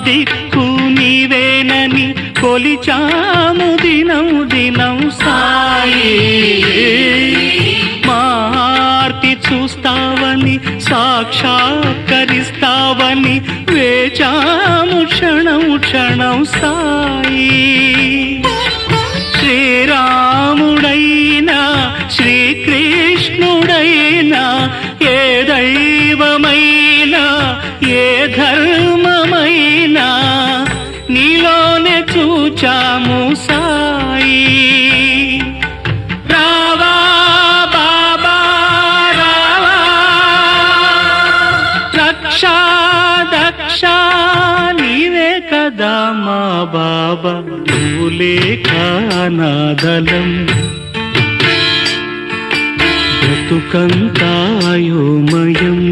దిక్కు నీవేనని కొలిచాము దినం దినం సాయి. మా ఆర్తి చూస్తావని సాక్షాత్కరిస్తావని వేచాము క్షణం క్షణం సాయి. శ్రీరాముడైనా శ్రీకృష్ణుడైనా ఏ దైవమైనా ఏ ధర్మమైనా నీలోనే చూచాము సాయి. రావా బాబా రావా, రక్షా దక్షా నీవే కదా మా బాబా, నువ్వు లేక నాదలం బ్రతుకంతాయోమయం.